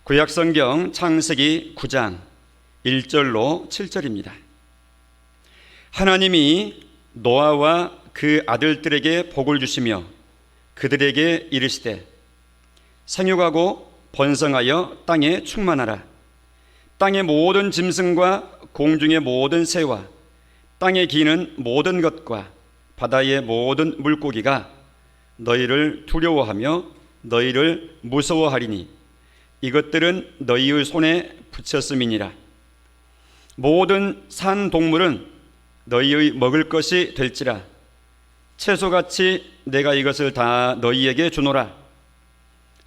구약성경 창세기 9장 1절로 7절입니다. 하나님이 노아와 그 아들들에게 복을 주시며 그들에게 이르시되 생육하고 번성하여 땅에 충만하라. 땅의 모든 짐승과 공중의 모든 새와 땅에 기는 모든 것과 바다의 모든 물고기가 너희를 두려워하며 너희를 무서워하리니 이것들은 너희의 손에 붙였음이니라. 모든 산 동물은 너희의 먹을 것이 될지라. 채소같이 내가 이것을 다 너희에게 주노라.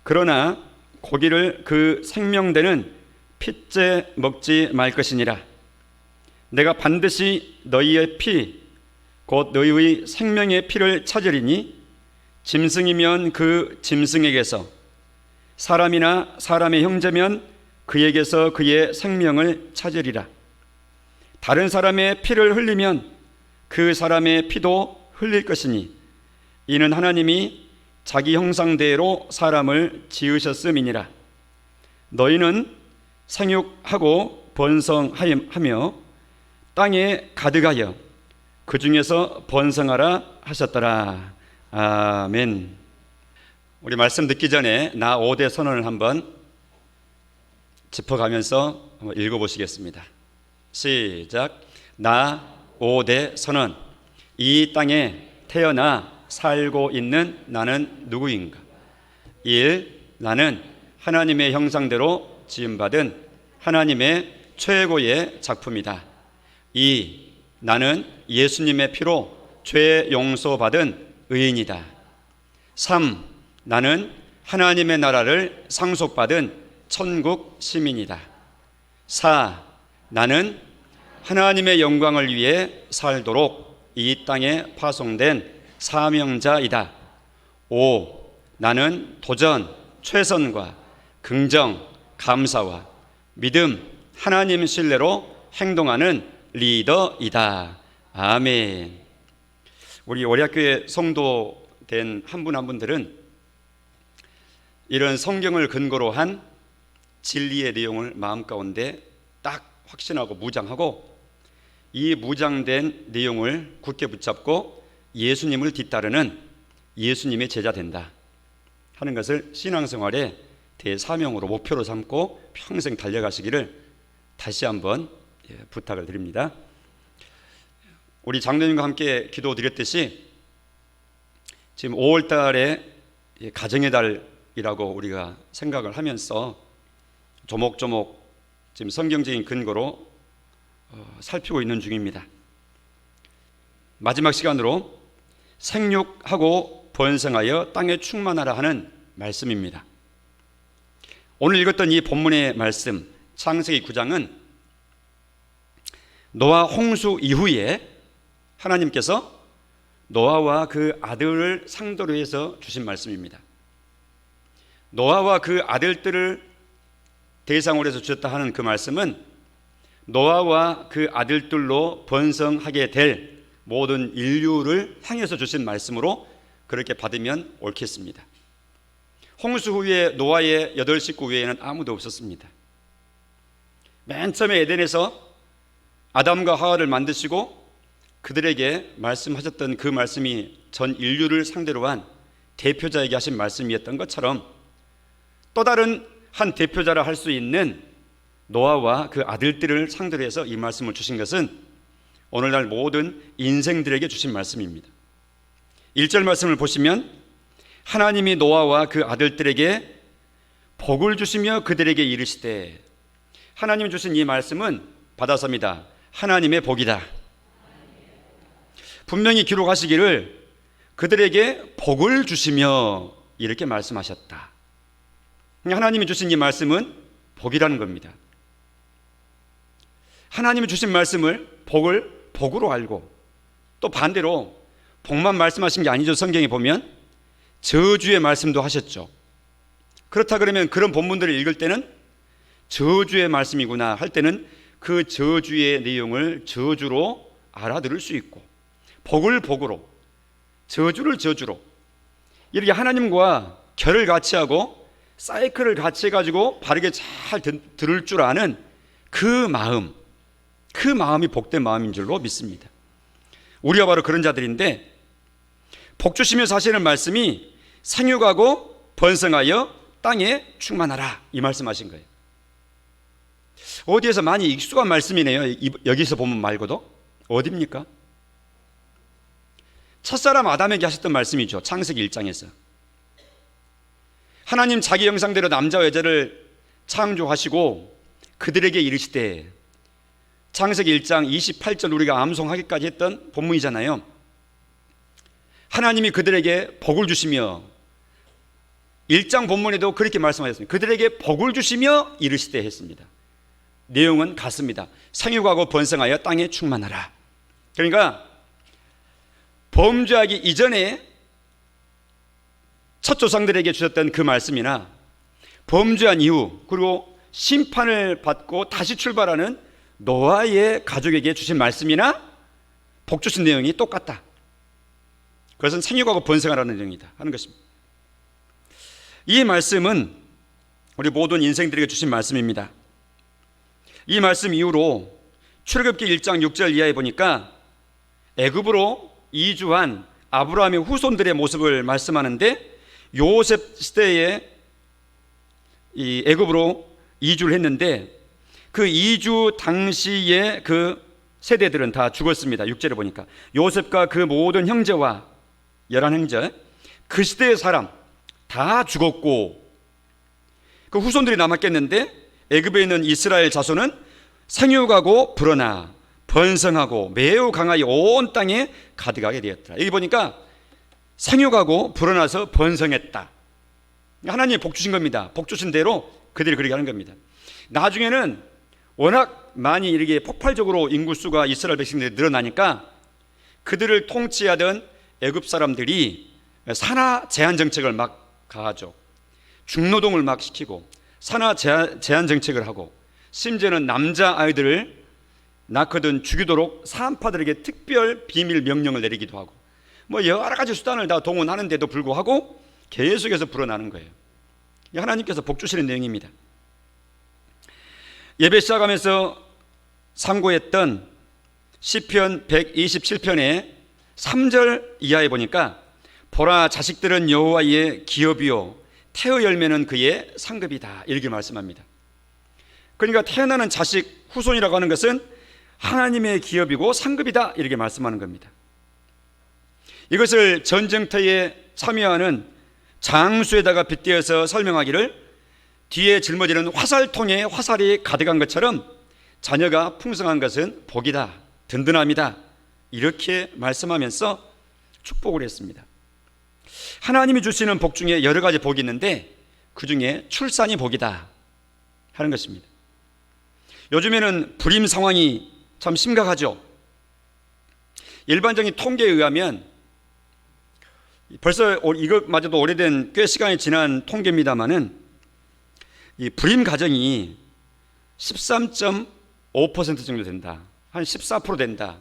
그러나 고기를 그 생명되는 핏째 먹지 말 것이니라. 내가 반드시 너희의 피 곧 너희의 생명의 피를 찾으리니 짐승이면 그 짐승에게서, 사람이나 사람의 형제면 그에게서 그의 생명을 찾으리라. 다른 사람의 피를 흘리면 그 사람의 피도 흘릴 것이니 이는 하나님이 자기 형상대로 사람을 지으셨음이니라. 너희는 생육하고 번성하며 땅에 가득하여 그 중에서 번성하라 하셨더라. 아멘. 우리 말씀 듣기 전에 나 5대 선언을 한번 짚어가면서 한번 읽어보시겠습니다. 시작. 나 5대 선언. 이 땅에 태어나 살고 있는 나는 누구인가? 1. 나는 하나님의 형상대로 지음받은 하나님의 최고의 작품이다. 2. 나는 예수님의 피로 죄 용서받은 의인이다. 3. 나는 하나님의 나라를 상속받은 천국 시민이다. 4. 나는 하나님의 영광을 위해 살도록 이 땅에 파송된 사명자이다. 5. 나는 도전, 최선과 긍정, 감사와 믿음, 하나님 신뢰로 행동하는 리더이다. 아멘. 우리 오리학교의 성도 된 한 분 한 분들은 이런 성경을 근거로 한 진리의 내용을 마음 가운데 딱 확신하고 무장하고 이 무장된 내용을 굳게 붙잡고 예수님을 뒤따르는 예수님의 제자 된다 하는 것을 신앙생활의 대사명으로 목표로 삼고 평생 달려가시기를 다시 한번 부탁을 드립니다. 우리 장로님과 함께 기도드렸듯이 지금 5월 달에 가정의 달이라고 우리가 생각을 하면서 조목조목 지금 성경적인 근거로 살피고 있는 중입니다. 마지막 시간으로 생육하고 번성하여 땅에 충만하라 하는 말씀입니다. 오늘 읽었던 이 본문의 말씀 창세기 9장은 노아 홍수 이후에 하나님께서 노아와 그 아들을 상대로 해서 주신 말씀입니다. 노아와 그 아들들을 대상으로 해서 주셨다 하는 그 말씀은 노아와 그 아들들로 번성하게 될 모든 인류를 향해서 주신 말씀으로 그렇게 받으면 옳겠습니다. 홍수 후에 노아의 8식구 외에는 아무도 없었습니다. 맨 처음에 에덴에서 아담과 하와를 만드시고 그들에게 말씀하셨던 그 말씀이 전 인류를 상대로 한 대표자에게 하신 말씀이었던 것처럼 또 다른 한 대표자라 할 수 있는 노아와 그 아들들을 상대로 해서 이 말씀을 주신 것은 오늘날 모든 인생들에게 주신 말씀입니다. 1절 말씀을 보시면 하나님이 노아와 그 아들들에게 복을 주시며 그들에게 이르시되, 하나님이 주신 이 말씀은 받아섭니다. 하나님의 복이다. 분명히 기록하시기를 그들에게 복을 주시며 이렇게 말씀하셨다. 하나님이 주신 이 말씀은 복이라는 겁니다. 하나님이 주신 말씀을 복을 복으로 알고 또 반대로 복만 말씀하신 게 아니죠. 성경에 보면 저주의 말씀도 하셨죠. 그렇다 그러면 그런 본문들을 읽을 때는 저주의 말씀이구나 할 때는 그 저주의 내용을 저주로 알아들을 수 있고 복을 복으로 저주를 저주로 이렇게 하나님과 결을 같이 하고 사이클을 같이 해가지고 바르게 잘 들을 줄 아는 그 마음이 복된 마음인 줄로 믿습니다. 우리가 바로 그런 자들인데, 복 주시면서 하시는 말씀이 생육하고 번성하여 땅에 충만하라, 이 말씀하신 거예요. 어디에서 많이 익숙한 말씀이네요. 여기서 보면 말고도. 어디입니까? 첫사람 아담에게 하셨던 말씀이죠. 창세기 1장에서 하나님 자기 형상대로 남자와 여자를 창조하시고 그들에게 이르시되, 창세기 1장 28절 우리가 암송하기까지 했던 본문이잖아요. 하나님이 그들에게 복을 주시며, 1장 본문에도 그렇게 말씀하셨습니다. 그들에게 복을 주시며 이르시되 했습니다. 내용은 같습니다. 생육하고 번성하여 땅에 충만하라. 그러니까 범죄하기 이전에 첫 조상들에게 주셨던 그 말씀이나 범죄한 이후, 그리고 심판을 받고 다시 출발하는 노아의 가족에게 주신 말씀이나 복 주신 내용이 똑같다. 그것은 생육하고 번성하라는 내용이다 하는 것입니다. 이 말씀은 우리 모든 인생들에게 주신 말씀입니다. 이 말씀 이후로 출애굽기 1장 6절 이하에 보니까 애굽으로 이주한 아브라함의 후손들의 모습을 말씀하는데, 요셉 시대에 이 애굽으로 이주를 했는데 그 이주 당시에 그 세대들은 다 죽었습니다. 6절에 보니까 요셉과 그 모든 형제와 11형제, 그 시대의 사람 다 죽었고 그 후손들이 남았겠는데, 애굽에 있는 이스라엘 자손은 생육하고 불어나 번성하고 매우 강하여 온 땅에 가득하게 되었더라. 여기 보니까 생육하고 불어나서 번성했다. 하나님이 복 주신 겁니다. 복 주신 대로 그들이 그렇게 하는 겁니다. 나중에는 워낙 많이 이렇게 폭발적으로 인구수가 이스라엘 백성들이 늘어나니까 그들을 통치하던 애굽 사람들이 산하 제한 정책을 막 가하죠. 중노동을 막 시키고 산하 제한 정책을 하고, 심지어는 남자 아이들을 낳거든 죽이도록 사한파들에게 특별 비밀 명령을 내리기도 하고, 뭐 여러 가지 수단을 다 동원하는데도 불구하고 계속해서 불어나는 거예요. 하나님께서 복 주시는 내용입니다. 예배 시작하면서 상고했던 시편 127편의 3절 이하에 보니까, 보라 자식들은 여호와의 기업이요 태의 열매는 그의 상급이다, 이렇게 말씀합니다. 그러니까 태어나는 자식, 후손이라고 하는 것은 하나님의 기업이고 상급이다, 이렇게 말씀하는 겁니다. 이것을 전쟁터에 참여하는 장수에다가 빗대어서 설명하기를, 뒤에 짊어지는 화살통에 화살이 가득한 것처럼 자녀가 풍성한 것은 복이다, 든든함이다, 이렇게 말씀하면서 축복을 했습니다. 하나님이 주시는 복 중에 여러 가지 복이 있는데 그 중에 출산이 복이다 하는 것입니다. 요즘에는 불임 상황이 참 심각하죠. 일반적인 통계에 의하면, 벌써 이것마저도 오래된 꽤 시간이 지난 통계입니다만은, 이 불임 가정이 13.5% 정도 된다, 한 14% 된다.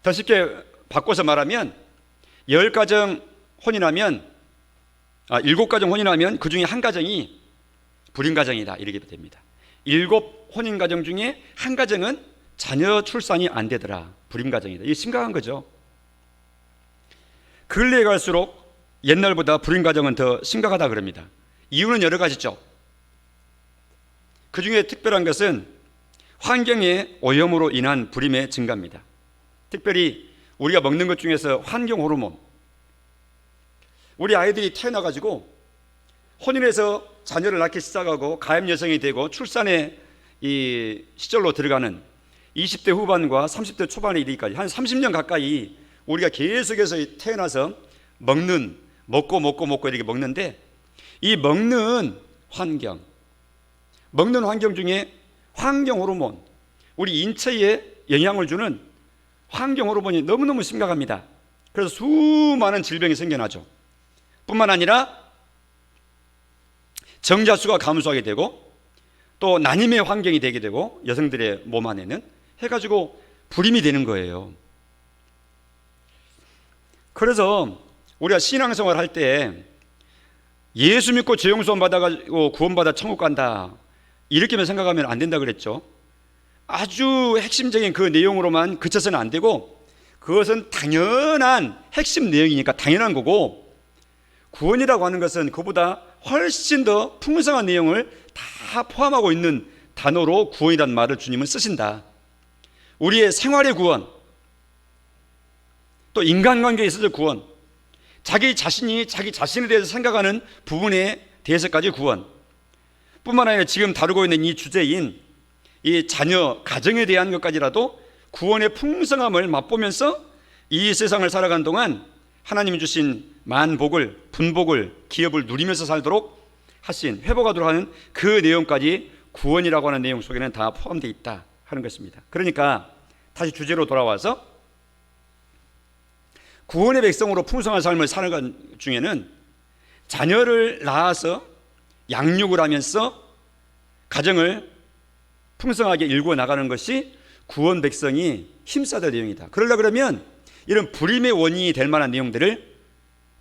더 쉽게 바꿔서 말하면 10가정 혼인하면 7가정 혼인하면 그 중에 한 가정이 불임 가정이다, 이렇게 됩니다. 7 혼인 가정 중에 한 가정은 자녀 출산이 안 되더라, 불임 가정이다. 이게 심각한 거죠. 근래에 갈수록 옛날보다 불임 가정은 더 심각하다 그럽니다. 이유는 여러 가지죠. 그 중에 특별한 것은 환경의 오염으로 인한 불임의 증가입니다. 특별히 우리가 먹는 것 중에서 환경 호르몬, 우리 아이들이 태어나가지고 혼인해서 자녀를 낳기 시작하고 가임 여성이 되고 출산의 이 시절로 들어가는 20대 후반과 30대 초반에 이르기까지 한 30년 가까이 우리가 계속해서 태어나서 먹고 이렇게 먹는데, 이 먹는 환경 중에 환경 호르몬, 우리 인체에 영향을 주는 환경 호르몬이 너무너무 심각합니다. 그래서 수많은 질병이 생겨나죠. 뿐만 아니라 정자수가 감소하게 되고 또 난임의 환경이 되게 되고, 여성들의 몸 안에는 해가지고 불임이 되는 거예요. 그래서 우리가 신앙생활 할 때 예수 믿고 죄 용서 받아가지고 구원받아 천국 간다, 이렇게만 생각하면 안 된다 그랬죠. 아주 핵심적인 그 내용으로만 그쳐서는 안 되고, 그것은 당연한 핵심 내용이니까 당연한 거고, 구원이라고 하는 것은 그보다 훨씬 더 풍성한 내용을 다 포함하고 있는 단어로 구원이라는 말을 주님은 쓰신다. 우리의 생활의 구원, 또 인간관계에 있어서 구원, 자기 자신이 자기 자신에 대해서 생각하는 부분에 대해서까지 구원, 뿐만 아니라 지금 다루고 있는 이 주제인 이 자녀, 가정에 대한 것까지라도 구원의 풍성함을 맛보면서 이 세상을 살아가는 동안 하나님이 주신 만복을, 분복을, 기업을 누리면서 살도록 하신, 회복하도록 하는 그 내용까지 구원이라고 하는 내용 속에는 다 포함되어 있다 하는 것입니다. 그러니까 다시 주제로 돌아와서 구원의 백성으로 풍성한 삶을 살아가는 중에는 자녀를 낳아서 양육을 하면서 가정을 풍성하게 일구어 나가는 것이 구원 백성이 힘써야 될 내용이다. 그러려 그러면 이런 불임의 원인이 될 만한 내용들을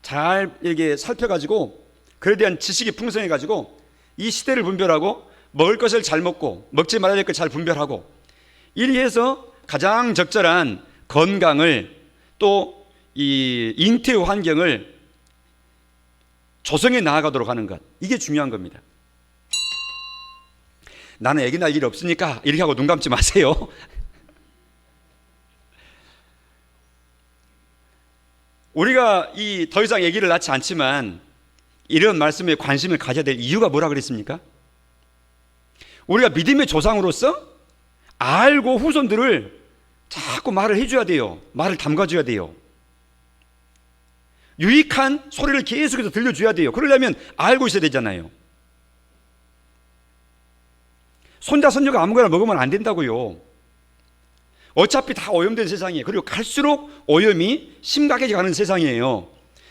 잘 이렇게 살펴가지고, 그에 대한 지식이 풍성해가지고 이 시대를 분별하고 먹을 것을 잘 먹고 먹지 말아야 될 것 잘 분별하고, 이렇게 해서 가장 적절한 건강을, 또 이 잉태의 환경을 조성해 나아가도록 하는 것, 이게 중요한 겁니다. 나는 애기 낳을 일 없으니까 이렇게 하고 눈 감지 마세요. 우리가 더 이상 애기를 낳지 않지만 이런 말씀에 관심을 가져야 될 이유가 뭐라 그랬습니까? 우리가 믿음의 조상으로서 알고 후손들을 자꾸 말을 해줘야 돼요. 말을 담가줘야 돼요. 유익한 소리를 계속해서 들려줘야 돼요. 그러려면 알고 있어야 되잖아요. 손자 손녀가 아무거나 먹으면 안 된다고요. 어차피 다 오염된 세상이에요. 그리고 갈수록 오염이 심각해져 가는 세상이에요.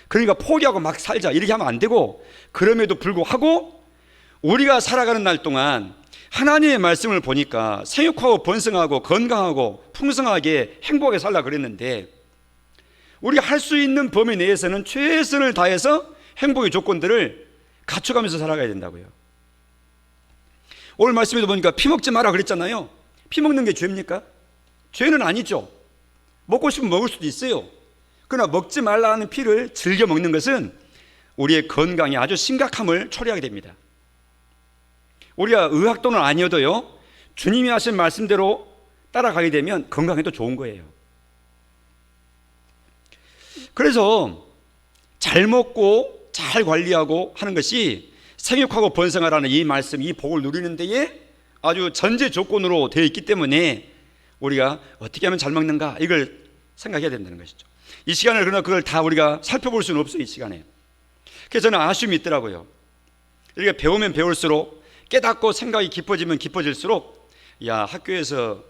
그러니까 포기하고 막 살자 이렇게 하면 안 되고, 그럼에도 불구하고 우리가 살아가는 날 동안 하나님의 말씀을 보니까 생육하고 번성하고 건강하고 풍성하게 행복하게 살라 그랬는데, 우리가 할 수 있는 범위 내에서는 최선을 다해서 행복의 조건들을 갖춰가면서 살아가야 된다고요. 오늘 말씀에도 보니까 피 먹지 마라 그랬잖아요. 피 먹는 게 죄입니까? 죄는 아니죠. 먹고 싶으면 먹을 수도 있어요. 그러나 먹지 말라는 피를 즐겨 먹는 것은 우리의 건강에 아주 심각함을 초래하게 됩니다. 우리가 의학도는 아니어도요, 주님이 하신 말씀대로 따라가게 되면 건강에도 좋은 거예요. 그래서 잘 먹고 잘 관리하고 하는 것이 생육하고 번성하라는 이 말씀, 이 복을 누리는 데에 아주 전제 조건으로 되어 있기 때문에 우리가 어떻게 하면 잘 먹는가, 이걸 생각해야 된다는 것이죠. 이 시간에 그러나 그걸 다 우리가 살펴볼 수는 없어요, 이 시간에. 그래서 저는 아쉬움이 있더라고요. 이렇게 배우면 배울수록, 깨닫고 생각이 깊어지면 깊어질수록, 야, 학교에서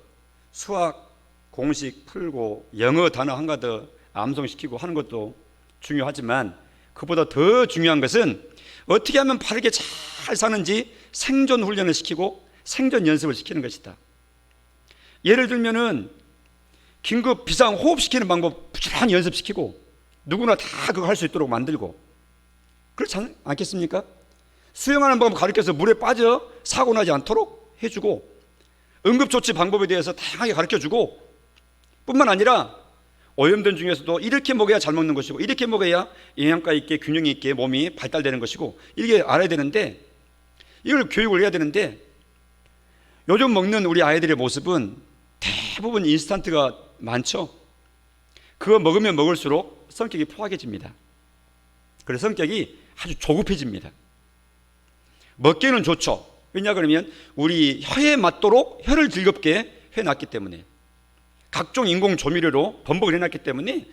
수학 공식 풀고 영어 단어 한 가지 암송시키고 하는 것도 중요하지만, 그보다 더 중요한 것은 어떻게 하면 바르게 잘 사는지 생존 훈련을 시키고 생존 연습을 시키는 것이다. 예를 들면은 긴급 비상 호흡시키는 방법 부지런히 연습시키고 누구나 다 그거 할 수 있도록 만들고, 그렇지 않겠습니까? 수영하는 방법 가르쳐서 물에 빠져 사고 나지 않도록 해주고, 응급조치 방법에 대해서 다양하게 가르쳐주고, 뿐만 아니라 오염된 중에서도 이렇게 먹어야 잘 먹는 것이고, 이렇게 먹어야 영양가 있게 균형 있게 몸이 발달되는 것이고, 이게 알아야 되는데, 이걸 교육을 해야 되는데, 요즘 먹는 우리 아이들의 모습은 대부분 인스턴트가 많죠. 그거 먹으면 먹을수록 성격이 포악해집니다. 그래서 성격이 아주 조급해집니다. 먹기는 좋죠. 왜냐 그러면 우리 혀에 맞도록 혀를 즐겁게 해놨기 때문에, 각종 인공 조미료로 번복을 해놨기 때문에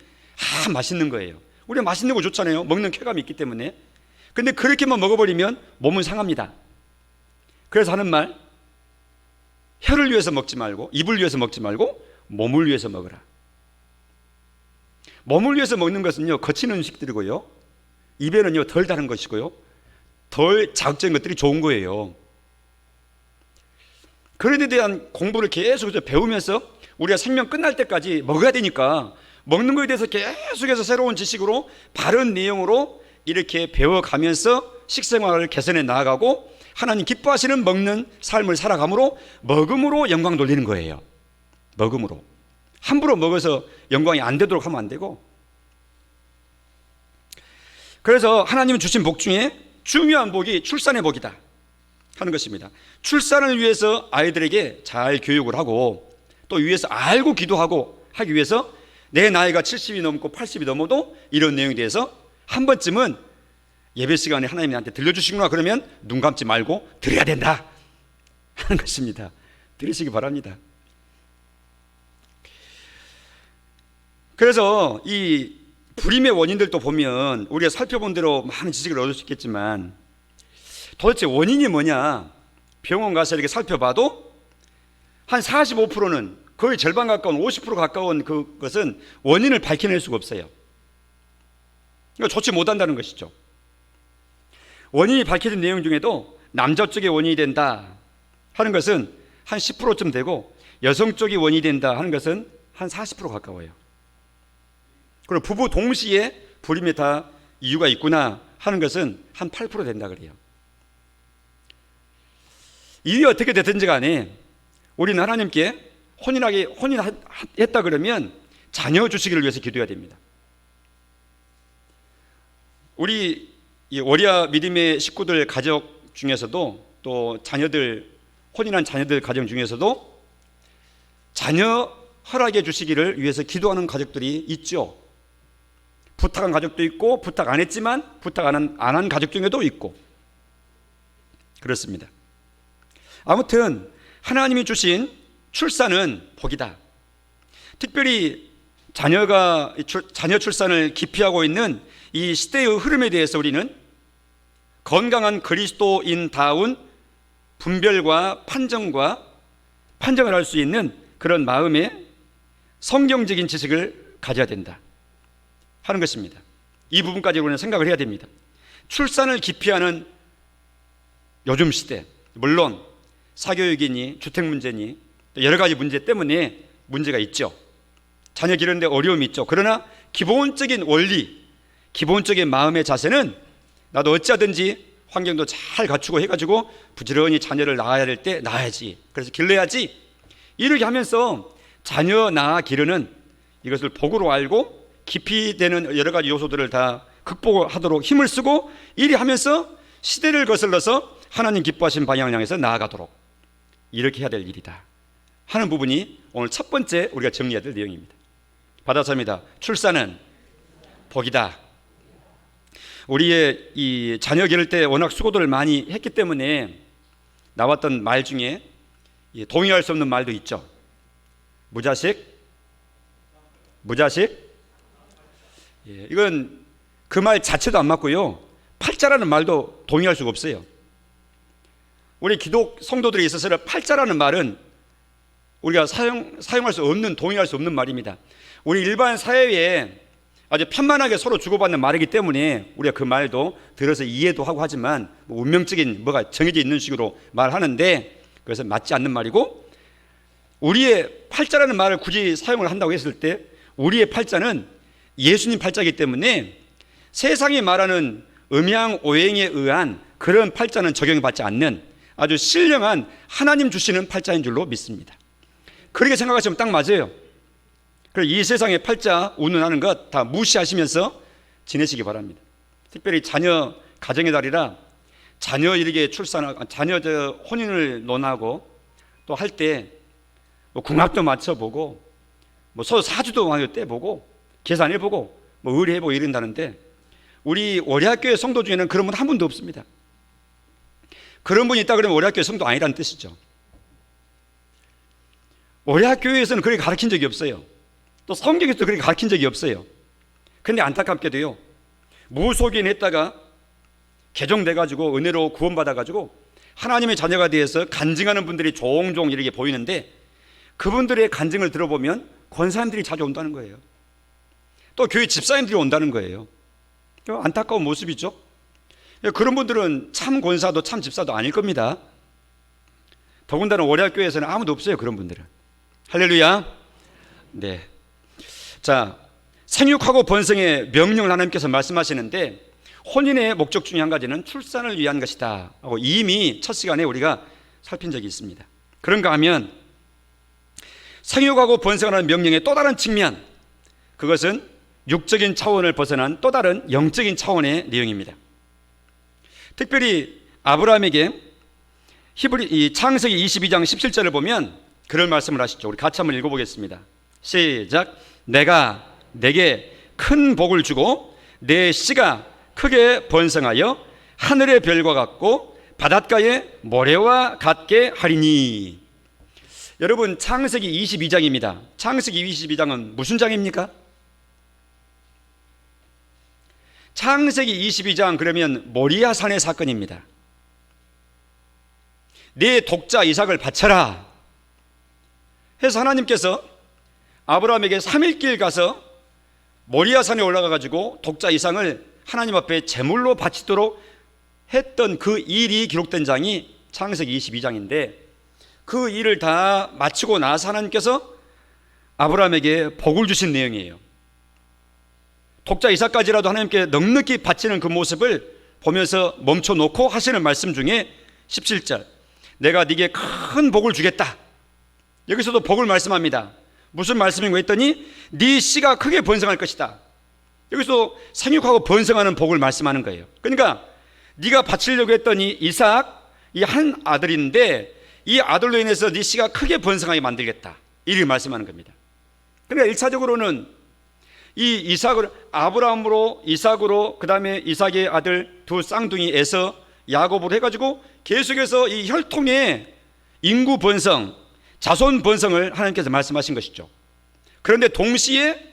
맛있는 거예요. 우리가 맛있는 거 좋잖아요. 먹는 쾌감이 있기 때문에. 근데 그렇게만 먹어버리면 몸은 상합니다. 그래서 하는 말, 혀를 위해서 먹지 말고, 입을 위해서 먹지 말고 몸을 위해서 먹으라. 몸을 위해서 먹는 것은요, 거친 음식들이고요, 입에는요 덜 다른 것이고요, 덜 자극적인 것들이 좋은 거예요. 그런 데 대한 공부를 계속 배우면서 우리가 생명 끝날 때까지 먹어야 되니까, 먹는 것에 대해서 계속해서 새로운 지식으로 바른 내용으로 이렇게 배워가면서 식생활을 개선해 나아가고 하나님 기뻐하시는 먹는 삶을 살아감으로 먹음으로 영광 돌리는 거예요. 먹음으로. 함부로 먹어서 영광이 안 되도록 하면 안 되고. 그래서 하나님은 주신 복 중에 중요한 복이 출산의 복이다 하는 것입니다. 출산을 위해서 아이들에게 잘 교육을 하고 또 위해서 알고 기도하고 하기 위해서 내 나이가 70이 넘고 80이 넘어도 이런 내용에 대해서 한 번쯤은 예배 시간에 하나님이 나한테 들려주시구나 그러면 눈 감지 말고 들어야 된다 하는 것입니다. 들으시기 바랍니다. 그래서 이 불임의 원인들도 보면 우리가 살펴본 대로 많은 지식을 얻을 수 있겠지만 도대체 원인이 뭐냐 병원 가서 이렇게 살펴봐도 한 45%는 거의 절반 가까운 50% 가까운 그것은 원인을 밝혀낼 수가 없어요. 그러니까 좋지 못한다는 것이죠. 원인이 밝혀진 내용 중에도 남자 쪽의 원인이 된다 하는 것은 한 10%쯤 되고 여성 쪽이 원인이 된다 하는 것은 한 40% 가까워요. 그리고 부부 동시에 불임에 다 이유가 있구나 하는 것은 한 8% 된다 그래요. 이유가 어떻게 됐든지 간에 우리는 하나님께 혼인했다 그러면 자녀 주시기를 위해서 기도해야 됩니다. 우리 월야 믿음의 식구들 가족 중에서도 또 혼인한 자녀들 가정 중에서도 자녀 허락해 주시기를 위해서 기도하는 가족들이 있죠. 부탁한 가족도 있고 부탁 안 했지만 부탁 안 한 가족 중에도 있고 그렇습니다. 아무튼 하나님이 주신 출산은 복이다. 특별히 자녀 출산을 기피하고 있는 이 시대의 흐름에 대해서 우리는 건강한 그리스도인다운 분별과 판정을 할 수 있는 그런 마음의 성경적인 지식을 가져야 된다 하는 것입니다. 이 부분까지 우리는 생각을 해야 됩니다. 출산을 기피하는 요즘 시대, 물론 사교육이니 주택 문제니 여러 가지 문제 때문에 문제가 있죠. 자녀 기르는데 어려움이 있죠. 그러나 기본적인 원리, 기본적인 마음의 자세는 나도 어찌하든지 환경도 잘 갖추고 해가지고 부지런히 자녀를 낳아야 될 때 낳아야지, 그래서 길러야지, 이렇게 하면서 자녀 낳아 기르는 이것을 복으로 알고 깊이 되는 여러 가지 요소들을 다 극복하도록 힘을 쓰고 이리 하면서 시대를 거슬러서 하나님 기뻐하신 방향을 향해서 나아가도록 이렇게 해야 될 일이다 하는 부분이 오늘 첫 번째 우리가 정리해야 될 내용입니다. 받아서입니다. 출산은 복이다. 우리의 이 자녀 기를 때 워낙 수고들을 많이 했기 때문에 나왔던 말 중에 동의할 수 없는 말도 있죠. 무자식. 이건 그 말 자체도 안 맞고요. 팔자라는 말도 동의할 수가 없어요. 우리 기독 성도들에 있어서는 팔자라는 말은 우리가 사용할 수 없는, 동의할 수 없는 말입니다. 우리 일반 사회에 아주 편만하게 서로 주고받는 말이기 때문에 우리가 그 말도 들어서 이해도 하고 하지만 운명적인 뭐가 정해져 있는 식으로 말하는데 그것은 맞지 않는 말이고, 우리의 팔자라는 말을 굳이 사용을 한다고 했을 때 우리의 팔자는 예수님 팔자이기 때문에 세상이 말하는 음양오행에 의한 그런 팔자는 적용받지 않는 아주 신령한 하나님 주시는 팔자인 줄로 믿습니다. 그렇게 생각하시면 딱 맞아요. 그래서 이 세상의 팔자 운운하는 것 다 무시하시면서 지내시기 바랍니다. 특별히 자녀 가정의 달이라 자녀 이렇게 자녀 혼인을 논하고 또 할 때 궁합도 맞춰보고 서로 사주도 떼보고 계산해보고 의뢰해보고 이런다는데 우리 월야교회 성도 중에는 그런 분 한 분도 없습니다. 그런 분이 있다 그러면 월야교회 성도 아니라는 뜻이죠. 월야교회에서는 그렇게 가르친 적이 없어요. 또 성경에서도 그렇게 가르친 적이 없어요. 그런데 안타깝게도요, 무속인했다가 개종돼가지고 은혜로 구원받아가지고 하나님의 자녀가 되어서 간증하는 분들이 종종 이렇게 보이는데 그분들의 간증을 들어보면 권사님들이 자주 온다는 거예요. 또 교회 집사님들이 온다는 거예요. 안타까운 모습이죠. 그런 분들은 참 권사도 참 집사도 아닐 겁니다. 더군다나 월야교회에서는 아무도 없어요. 그런 분들은. 할렐루야. 네. 자, 생육하고 번성의 명령을 하나님께서 말씀하시는데 혼인의 목적 중에 한 가지는 출산을 위한 것이다 하고 이미 첫 시간에 우리가 살핀 적이 있습니다. 그런가 하면 생육하고 번성하라는 명령의 또 다른 측면, 그것은 육적인 차원을 벗어난 또 다른 영적인 차원의 내용입니다. 특별히 아브라함에게 이 창세기 22장 17절을 보면 그런 말씀을 하시죠. 우리 같이 한번 읽어보겠습니다. 시작. 내가 내게 큰 복을 주고 내 씨가 크게 번성하여 하늘의 별과 같고 바닷가의 모래와 같게 하리니. 여러분, 창세기 22장입니다. 창세기 22장은 무슨 장입니까? 창세기 22장 그러면 모리아 산의 사건입니다. 네 독자 이삭을 바쳐라 해서 하나님께서 아브라함에게 3일 가서 모리아 산에 올라가 가지고 독자 이삭을 하나님 앞에 제물로 바치도록 했던 그 일이 기록된 장이 창세기 22장인데, 그 일을 다 마치고 나서 하나님께서 아브라함에게 복을 주신 내용이에요. 독자 이삭까지라도 하나님께 넉넉히 바치는 그 모습을 보면서 멈춰놓고 하시는 말씀 중에 17절, 내가 네게 큰 복을 주겠다. 여기서도 복을 말씀합니다. 무슨 말씀인가 했더니 네 씨가 크게 번성할 것이다. 여기서 생육하고 번성하는 복을 말씀하는 거예요. 그러니까 네가 바치려고 했더니 이삭, 이 한 아들인데 이 아들로 인해서 네 씨가 크게 번성하게 만들겠다, 이를 말씀하는 겁니다. 그러니까 1차적으로는 이 이삭을 아브라함으로 이삭으로 그 다음에 이삭의 아들 두 쌍둥이 에서 야곱으로 해가지고 계속해서 이 혈통의 인구 번성, 자손 번성을 하나님께서 말씀하신 것이죠. 그런데 동시에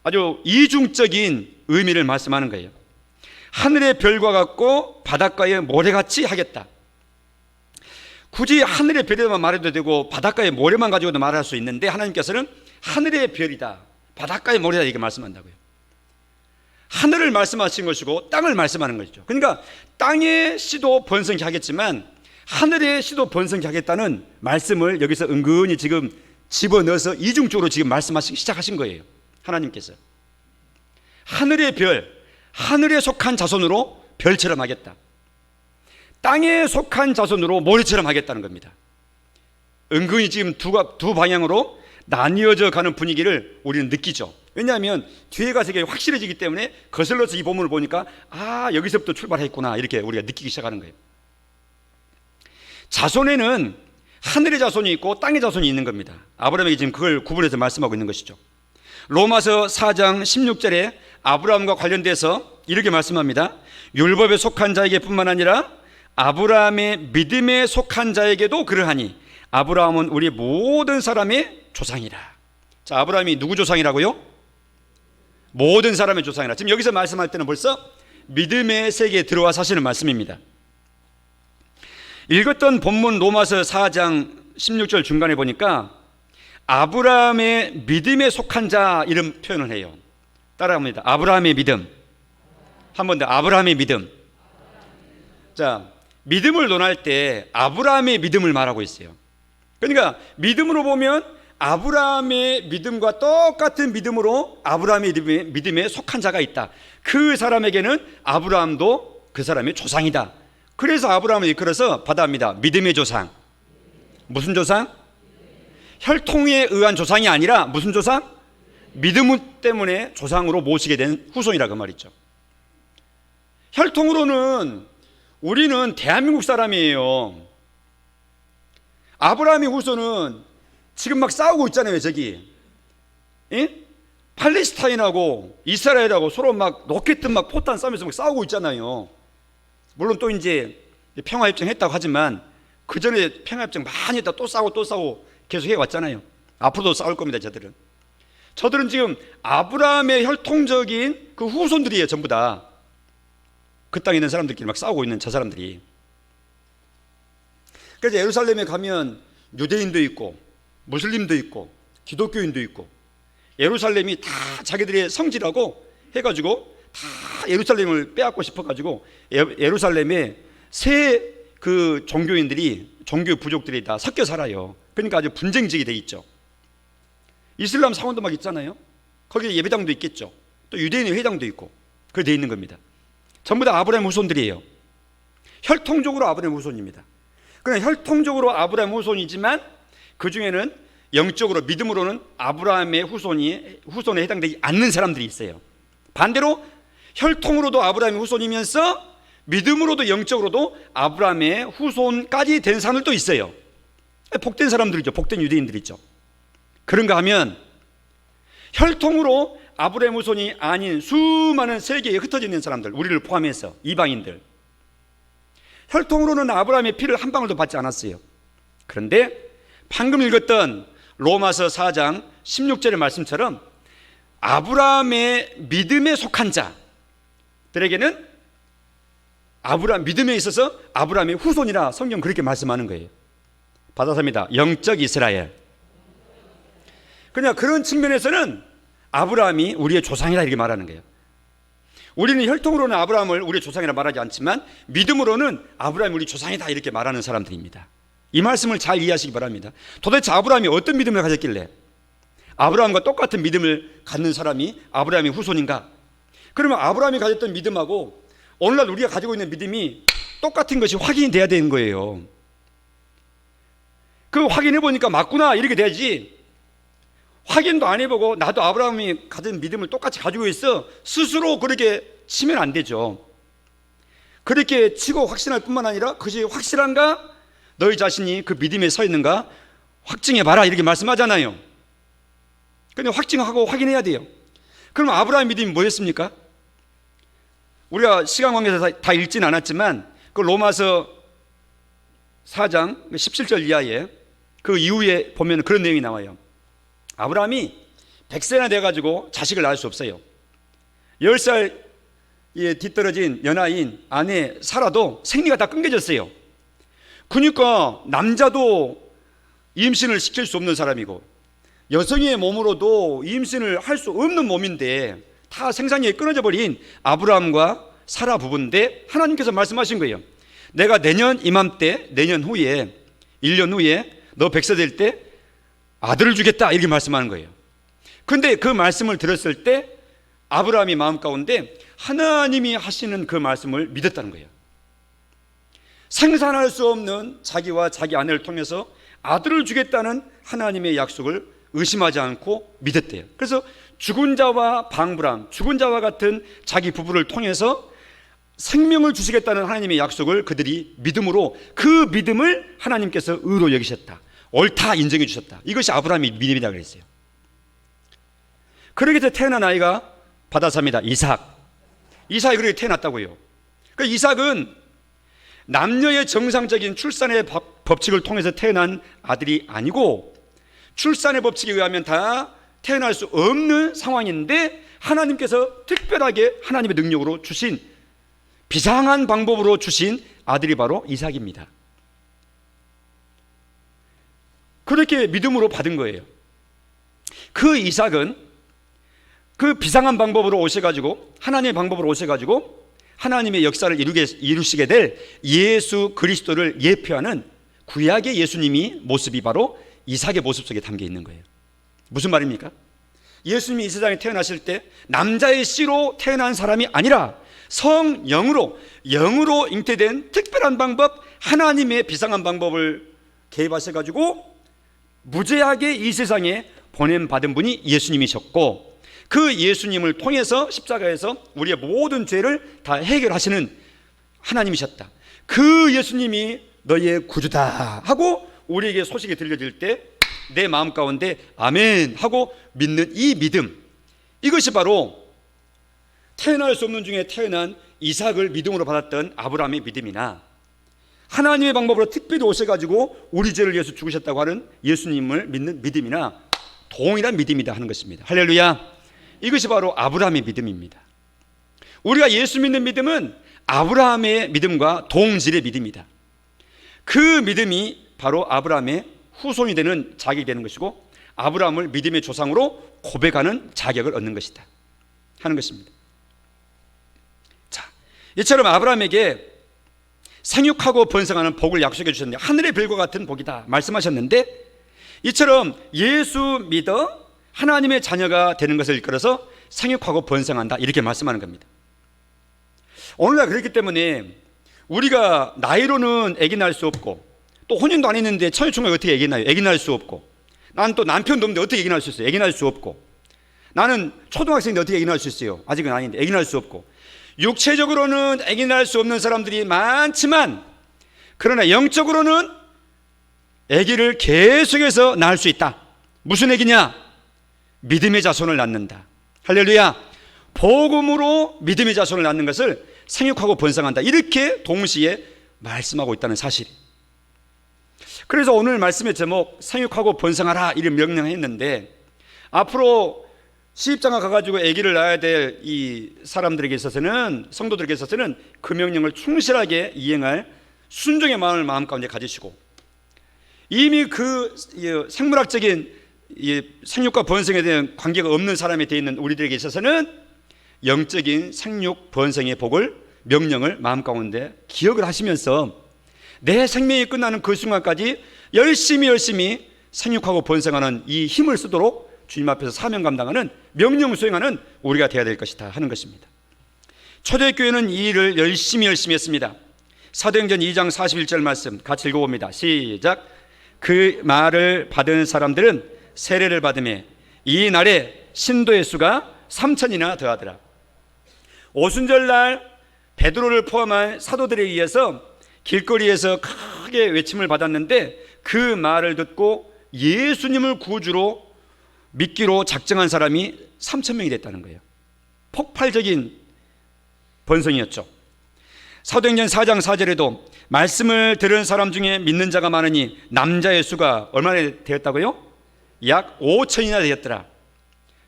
아주 이중적인 의미를 말씀하는 거예요. 하늘의 별과 같고 바닷가의 모래같이 하겠다. 굳이 하늘의 별에만 말해도 되고 바닷가의 모래만 가지고도 말할 수 있는데 하나님께서는 하늘의 별이다, 바닷가의 모래다 이렇게 말씀한다고요. 하늘을 말씀하신 것이고 땅을 말씀하는 것이죠. 그러니까 땅의 씨도 번성케 하겠지만 하늘의 씨도 번성케 하겠다는 말씀을 여기서 은근히 지금 집어넣어서 이중적으로 지금 말씀하시기 시작하신 거예요. 하나님께서 하늘의 별, 하늘에 속한 자손으로 별처럼 하겠다, 땅에 속한 자손으로 모래처럼 하겠다는 겁니다. 은근히 지금 두 방향으로 나뉘어져 가는 분위기를 우리는 느끼죠. 왜냐하면 뒤에 가서 이게 확실해지기 때문에 거슬러서 이 본문을 보니까 여기서부터 출발했구나, 이렇게 우리가 느끼기 시작하는 거예요. 자손에는 하늘의 자손이 있고 땅의 자손이 있는 겁니다. 아브라함에게 지금 그걸 구분해서 말씀하고 있는 것이죠. 로마서 4장 16절에 아브라함과 관련돼서 이렇게 말씀합니다. 율법에 속한 자에게 뿐만 아니라 아브라함의 믿음에 속한 자에게도 그러하니 아브라함은 우리 모든 사람의 조상이라. 자, 아브라함이 누구 조상이라고요? 모든 사람의 조상이라. 지금 여기서 말씀할 때는 벌써 믿음의 세계에 들어와 사시는 말씀입니다. 읽었던 본문 로마서 4장 16절 중간에 보니까 아브라함의 믿음에 속한 자 이런 표현을 해요. 따라합니다. 아브라함의 믿음. 한 번 더. 아브라함의 믿음. 자, 믿음을 논할 때 아브라함의 믿음을 말하고 있어요. 그러니까 믿음으로 보면 아브라함의 믿음과 똑같은 믿음으로 아브라함의 믿음에 속한 자가 있다. 그 사람에게는 아브라함도 그 사람의 조상이다. 그래서 아브라함을 이끌어서 받아합니다. 믿음의 조상. 무슨 조상? 혈통에 의한 조상이 아니라 무슨 조상? 믿음 때문에 조상으로 모시게 된 후손이라고 말이죠. 혈통으로는 우리는 대한민국 사람이에요. 아브라함의 후손은 지금 막 싸우고 있잖아요. 저기 팔레스타인하고 이스라엘하고 서로 막 로켓 막 포탄 쏘면서 막 싸우고 있잖아요. 물론 또 이제 평화협정 했다고 하지만 그 전에 평화협정 많이 했다 또 싸우고 계속 해왔잖아요. 앞으로도 싸울 겁니다. 저들은 지금 아브라함의 혈통적인 그 후손들이에요. 전부 다 그 땅에 있는 사람들끼리 막 싸우고 있는 저 사람들이. 그래서 예루살렘에 가면 유대인도 있고 무슬림도 있고 기독교인도 있고 예루살렘이 다 자기들의 성지라고 해가지고 다 예루살렘을 빼앗고 싶어가지고 예루살렘에 새 그 종교 부족들이 다 섞여 살아요. 그러니까 아주 분쟁지게 돼 있죠. 이슬람 사원도 막 있잖아요. 거기에 예배당도 있겠죠. 또 유대인의 회당도 있고 그렇게 돼 있는 겁니다. 전부 다 아브라함 후손들이에요. 혈통적으로 아브라함 후손입니다. 그러나 혈통적으로 아브라함 후손이지만 그 중에는 영적으로 믿음으로는 아브라함의 후손에 해당되지 않는 사람들이 있어요. 반대로 혈통으로도 아브라함의 후손이면서 믿음으로도 영적으로도 아브라함의 후손까지 된 사람들도 있어요. 복된 사람들이죠. 복된 유대인들이죠. 그런가 하면 혈통으로 아브라함 후손이 아닌 수많은 세계에 흩어져 있는 사람들, 우리를 포함해서 이방인들, 혈통으로는 아브라함의 피를 한 방울도 받지 않았어요. 그런데 방금 읽었던 로마서 4장 16절의 말씀처럼 아브라함의 믿음에 속한 자들에게는 아브라함 믿음에 있어서 아브라함의 후손이라 성경 그렇게 말씀하는 거예요. 받아서입니다. 영적 이스라엘. 그냥 그런 측면에서는 아브라함이 우리의 조상이다 이렇게 말하는 거예요. 우리는 혈통으로는 아브라함을 우리의 조상이라 말하지 않지만 믿음으로는 아브라함이 우리 조상이다 이렇게 말하는 사람들입니다. 이 말씀을 잘 이해하시기 바랍니다. 도대체 아브라함이 어떤 믿음을 가졌길래 아브라함과 똑같은 믿음을 갖는 사람이 아브라함의 후손인가? 그러면 아브라함이 가졌던 믿음하고 오늘날 우리가 가지고 있는 믿음이 똑같은 것이 확인이 돼야 되는 거예요. 그 확인해 보니까 맞구나 이렇게 돼야지, 확인도 안 해보고 나도 아브라함이 가진 믿음을 똑같이 가지고 있어 스스로 그렇게 치면 안 되죠. 그렇게 치고 확신할 뿐만 아니라 그것이 확실한가, 너희 자신이 그 믿음에 서 있는가 확증해 봐라 이렇게 말씀하잖아요. 근데 확증하고 확인해야 돼요. 그럼 아브라함 믿음이 뭐였습니까? 우리가 시간 관계에서 다 읽지는 않았지만 그 로마서 4장 17절 이하에 그 이후에 보면 그런 내용이 나와요. 아브라함이 100세나 돼가지고 자식을 낳을 수 없어요. 10살에 뒤떨어진 연하인 아내 사라도 생리가 다 끊겨졌어요. 그러니까 남자도 임신을 시킬 수 없는 사람이고 여성의 몸으로도 임신을 할 수 없는 몸인데 다 생산력이 끊어져 버린 아브라함과 사라 부부인데 하나님께서 말씀하신 거예요. 내가 내년 이맘때, 내년 후에 1년 후에 너 100세 될 때 아들을 주겠다 이렇게 말씀하는 거예요. 그런데 그 말씀을 들었을 때 아브라함이 마음 가운데 하나님이 하시는 그 말씀을 믿었다는 거예요. 생산할 수 없는 자기와 자기 아내를 통해서 아들을 주겠다는 하나님의 약속을 의심하지 않고 믿었대요. 그래서 죽은 자와 방불함, 죽은 자와 같은 자기 부부를 통해서 생명을 주시겠다는 하나님의 약속을 그들이 믿음으로, 그 믿음을 하나님께서 의로 여기셨다, 옳다 인정해 주셨다. 이것이 아브라함의 믿음이라고 그랬어요. 그렇게 해서 태어난 아이가 바다사입니다. 이삭이 그렇게 태어났다고요. 그 이삭은 남녀의 정상적인 출산의 법칙을 통해서 태어난 아들이 아니고 출산의 법칙에 의하면 다 태어날 수 없는 상황인데 하나님께서 특별하게 하나님의 능력으로 주신, 비상한 방법으로 주신 아들이 바로 이삭입니다. 그렇게 믿음으로 받은 거예요. 그 이삭은 그 비상한 방법으로 오셔가지고, 하나님의 방법으로 오셔가지고 하나님의 역사를 이루시게 될 예수 그리스도를 예표하는 구약의 예수님이 모습이 바로 이삭의 모습 속에 담겨 있는 거예요. 무슨 말입니까? 예수님이 이 세상에 태어나실 때 남자의 씨로 태어난 사람이 아니라 성령으로, 영으로 잉태된 특별한 방법, 하나님의 비상한 방법을 개입하셔가지고 무죄하게 이 세상에 보냄받은 분이 예수님이셨고, 그 예수님을 통해서 십자가에서 우리의 모든 죄를 다 해결하시는 하나님이셨다. 그 예수님이 너희의 구주다 하고 우리에게 소식이 들려질 때 내 마음 가운데 아멘 하고 믿는 이 믿음, 이것이 바로 태어날 수 없는 중에 태어난 이삭을 믿음으로 받았던 아브라함의 믿음이나 하나님의 방법으로 특별히 오셔가지고 우리 죄를 위해서 죽으셨다고 하는 예수님을 믿는 믿음이나 동일한 믿음이다 하는 것입니다. 할렐루야. 이것이 바로 아브라함의 믿음입니다. 우리가 예수 믿는 믿음은 아브라함의 믿음과 동질의 믿음이다. 그 믿음이 바로 아브라함의 후손이 되는 자격이 되는 것이고 아브라함을 믿음의 조상으로 고백하는 자격을 얻는 것이다 하는 것입니다. 자, 이처럼 아브라함에게 생육하고 번성하는 복을 약속해 주셨는데, 하늘의 별과 같은 복이다 말씀하셨는데, 이처럼 예수 믿어 하나님의 자녀가 되는 것을 이끌어서 생육하고 번성한다 이렇게 말씀하는 겁니다. 오늘날 그렇기 때문에 우리가 나이로는 아기 낳을 수 없고, 또 혼인도 안 했는데 처녀총각이 어떻게 아기 낳아요? 아기 낳을 수 없고, 나는 또 남편도 없는데 어떻게 아기 낳을 수 있어요? 아기 낳을 수 없고, 나는 초등학생인데 어떻게 아기 낳을 수 있어요? 아직은 아닌데 아기 낳을 수 없고. 육체적으로는 아기 낳을 수 없는 사람들이 많지만, 그러나 영적으로는 아기를 계속해서 낳을 수 있다. 무슨 아기냐? 믿음의 자손을 낳는다. 할렐루야. 복음으로 믿음의 자손을 낳는 것을 생육하고 번성한다. 이렇게 동시에 말씀하고 있다는 사실. 그래서 오늘 말씀의 제목 생육하고 번성하라 이런 명령했는데, 앞으로 시집장가 가가지고 아기를 낳아야 될 이 사람들에게 있어서는, 성도들에게 있어서는 그 명령을 충실하게 이행할 순종의 마음을 마음 가운데 가지시고, 이미 그 생물학적인 생육과 번성에 대한 관계가 없는 사람이 되어 있는 우리들에게 있어서는 영적인 생육 번성의 복을, 명령을 마음 가운데 기억을 하시면서 내 생명이 끝나는 그 순간까지 열심히 생육하고 번성하는 이 힘을 쓰도록 주님 앞에서 사명 감당하는, 명령 수행하는 우리가 되어야 될 것이다 하는 것입니다. 초대교회는 이 일을 열심히 했습니다. 사도행전 2장 41절 말씀 같이 읽어봅니다. 시작. 그 말을 받은 사람들은 세례를 받으며 이 날에 신도의 수가 3,000이나 더하더라. 오순절날 베드로를 포함한 사도들에 의해서 길거리에서 크게 외침을 받았는데, 그 말을 듣고 예수님을 구주로 믿기로 작정한 사람이 3,000명이 됐다는 거예요. 폭발적인 번성이었죠. 사도행전 4장 4절에도 말씀을 들은 사람 중에 믿는 자가 많으니 남자의 수가 얼마나 되었다고요? 약 5,000이나 되었더라.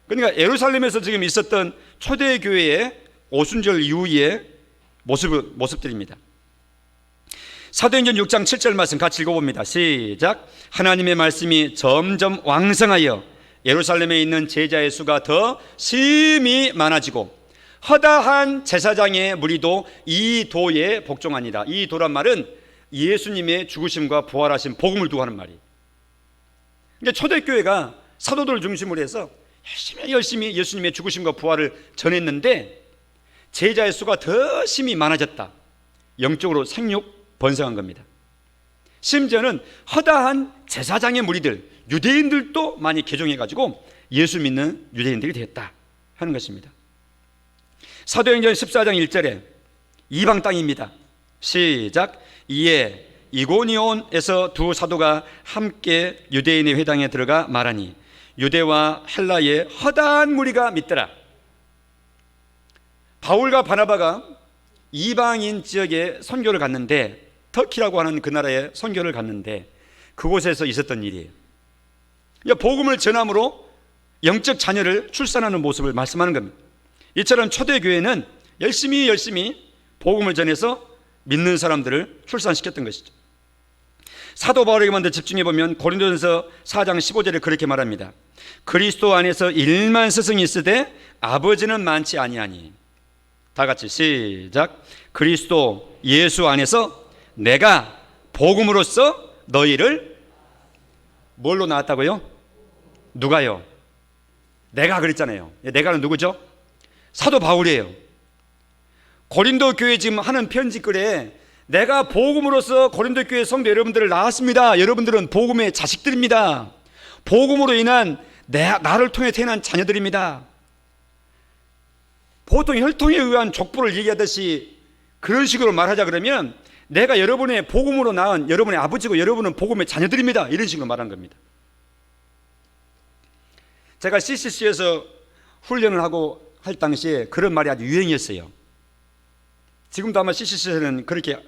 그러니까 예루살렘에서 지금 있었던 초대교회의 오순절 이후의 모습들입니다. 사도행전 6장 7절 말씀 같이 읽어봅니다. 시작. 하나님의 말씀이 점점 왕성하여 예루살렘에 있는 제자의 수가 더 심히 많아지고 허다한 제사장의 무리도 이 도에 복종하니라. 이 도란 말은 예수님의 죽으심과 부활하신 복음을 두고 하는 말이에요. 그러니까 초대교회가 사도들을 중심으로 해서 열심히 예수님의 죽으심과 부활을 전했는데, 제자의 수가 더 심히 많아졌다. 영적으로 생육 번성한 겁니다. 심지어는 허다한 제사장의 무리들, 유대인들도 많이 개종해가지고 예수 믿는 유대인들이 되었다 하는 것입니다. 사도행전 14장 1절에 이방 땅입니다. 시작. 이에 이고니온에서 두 사도가 함께 유대인의 회당에 들어가 말하니 유대와 헬라의 허다한 무리가 믿더라. 바울과 바나바가 이방인 지역에 선교를 갔는데, 터키라고 하는 그 나라에 선교를 갔는데 그곳에서 있었던 일이에요. 복음을 전함으로 영적 자녀를 출산하는 모습을 말씀하는 겁니다. 이처럼 초대교회는 열심히 복음을 전해서 믿는 사람들을 출산시켰던 것이죠. 사도 바울에게만 더 집중해 보면 고린도전서 4장 15절에 그렇게 말합니다. 그리스도 안에서 1만 스승이 있으되 아버지는 많지 아니하니. 다 같이 시작. 그리스도 예수 안에서 내가 복음으로써 너희를 뭘로 낳았다고요? 누가요? 내가 그랬잖아요. 내가는 누구죠? 사도 바울이에요. 고린도 교회 지금 하는 편지글에 내가 복음으로써 고린도 교회 성도 여러분들을 낳았습니다. 여러분들은 복음의 자식들입니다. 복음으로 인한 나를 통해 태어난 자녀들입니다. 보통 혈통에 의한 족보를 얘기하듯이 그런 식으로 말하자 그러면 내가 여러분의 복음으로 낳은 여러분의 아버지고 여러분은 복음의 자녀들입니다. 이런 식으로 말한 겁니다. 제가 CCC에서 훈련을 하고 할 당시에 그런 말이 아주 유행이었어요. 지금도 아마 CCC에는 그렇게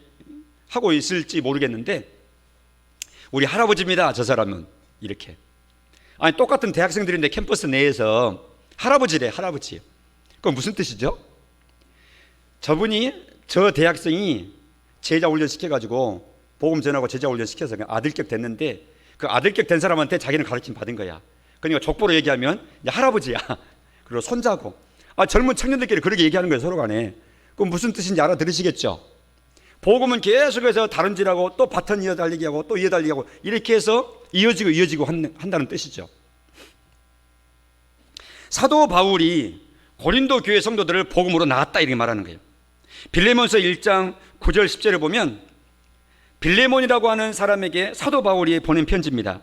하고 있을지 모르겠는데, 우리 할아버지입니다. 저 사람은 이렇게. 아니 똑같은 대학생들인데 캠퍼스 내에서 할아버지래. 할아버지. 그건 무슨 뜻이죠? 저 대학생이 제자 훈련 시켜가지고 복음 전하고 제자 훈련 시켜서 아들격 됐는데, 그 아들격 된 사람한테 자기는 가르침 받은 거야. 그러니까 족보로 얘기하면 할아버지야. 그리고 손자고. 젊은 청년들끼리 그렇게 얘기하는 거예요, 서로 간에. 그럼 무슨 뜻인지 알아들으시겠죠? 복음은 계속해서 다른질하고 또 바톤 이어달리기 하고 또 이어달리기 하고 이렇게 해서 이어지고 한다는 뜻이죠. 사도 바울이 고린도 교회 성도들을 복음으로 낳았다 이렇게 말하는 거예요. 빌레몬서 1장 9절 10절을 보면 빌레몬이라고 하는 사람에게 사도 바울이 보낸 편지입니다.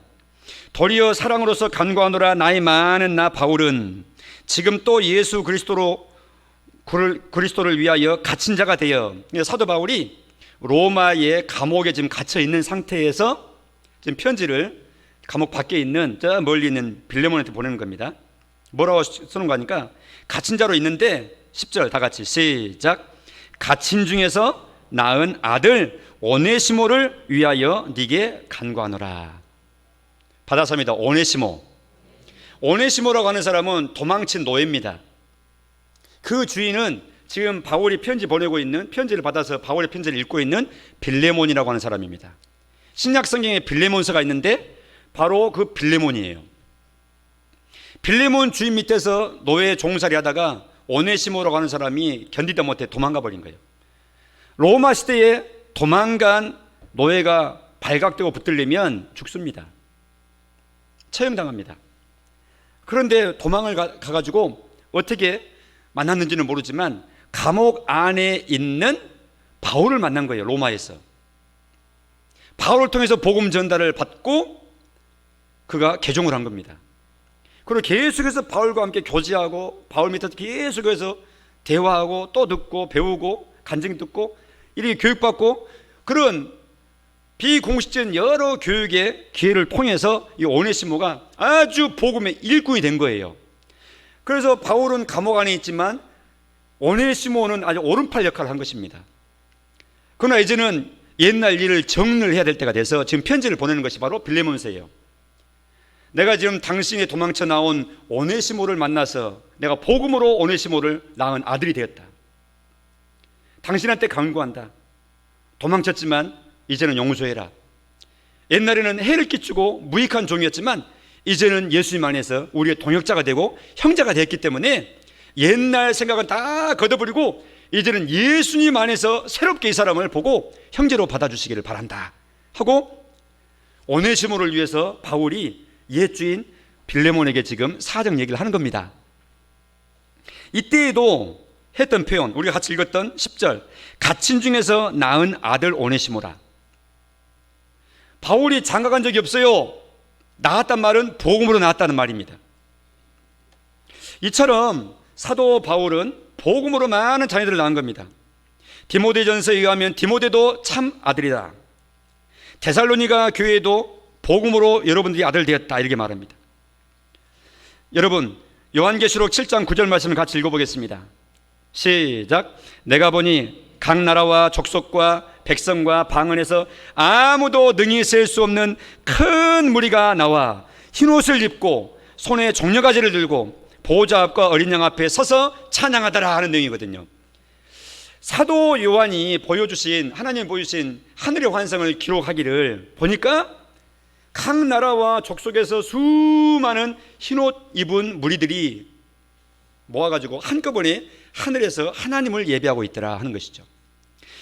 도리어 사랑으로서 간구하노라. 나이 많은 나 바울은 지금 또 예수 그리스도를 위하여 갇힌 자가 되어, 사도 바울이 로마의 감옥에 지금 갇혀 있는 상태에서 지금 편지를 감옥 밖에 있는 저 멀리 있는 빌레몬한테 보내는 겁니다. 뭐라고 쓰는 거 하니까 갇힌 자로 있는데 10절 다 같이 시작. 갇힌 중에서 낳은 아들 오네시모를 위하여 네게 간구하노라. 받아서입니다. 오네시모라고 하는 사람은 도망친 노예입니다. 그 주인은 지금 바울이 편지를 받아서 바울의 편지를 읽고 있는 빌레몬이라고 하는 사람입니다. 신약 성경에 빌레몬서가 있는데 바로 그 빌레몬이에요. 빌레몬 주인 밑에서 노예 종살이 하다가 오네시모라고 하는 사람이 견디다 못해 도망가 버린 거예요. 로마 시대에 도망간 노예가 발각되고 붙들리면 죽습니다. 처형당합니다. 그런데 도망을 가가지고 어떻게 만났는지는 모르지만 감옥 안에 있는 바울을 만난 거예요. 로마에서 바울을 통해서 복음 전달을 받고 그가 개종을 한 겁니다. 그리고 계속해서 바울과 함께 교제하고 바울 밑에서 계속해서 대화하고 또 듣고 배우고 간증 듣고 이렇게 교육받고 그런 비공식적인 여러 교육의 기회를 통해서 이 오네시모가 아주 복음의 일꾼이 된 거예요. 그래서 바울은 감옥 안에 있지만 오네시모는 아주 오른팔 역할을 한 것입니다. 그러나 이제는 옛날 일을 정리를 해야 될 때가 돼서 지금 편지를 보내는 것이 바로 빌레몬서예요. 내가 지금 당신이 도망쳐 나온 오네시모를 만나서 내가 복음으로 오네시모를 낳은 아들이 되었다. 당신한테 간구한다. 도망쳤지만 이제는 용서해라. 옛날에는 해를 끼치고 무익한 종이었지만 이제는 예수님 안에서 우리의 동역자가 되고 형제가 되었기 때문에 옛날 생각은 다 걷어버리고 이제는 예수님 안에서 새롭게 이 사람을 보고 형제로 받아주시기를 바란다 하고 오네시모를 위해서 바울이 옛 주인 빌레몬에게 지금 사정 얘기를 하는 겁니다. 이때에도 했던 표현, 우리가 같이 읽었던 10절, 갇힌 중에서 낳은 아들 오네시모라. 바울이 장가간 적이 없어요. 낳았단 말은 복음으로 낳았다는 말입니다. 이처럼 사도 바울은 복음으로 많은 자녀들을 낳은 겁니다. 디모데전서에 의하면 디모데도 참 아들이다. 데살로니가 교회도 복음으로 여러분들이 아들 되었다 이렇게 말합니다. 여러분 요한계시록 7장 9절 말씀을 같이 읽어보겠습니다. 시작. 내가 보니 각 나라와 족속과 백성과 방언에서 아무도 능히 셀 수 없는 큰 무리가 나와 흰옷을 입고 손에 종려가지를 들고 보호자 앞과 어린 양 앞에 서서 찬양하더라 하는 내용이거든요. 사도 요한이 하나님 보여주신 하늘의 환상을 기록하기를 보니까 각 나라와 족속에서 수많은 흰옷 입은 무리들이 모아가지고 한꺼번에 하늘에서 하나님을 예배하고 있더라 하는 것이죠.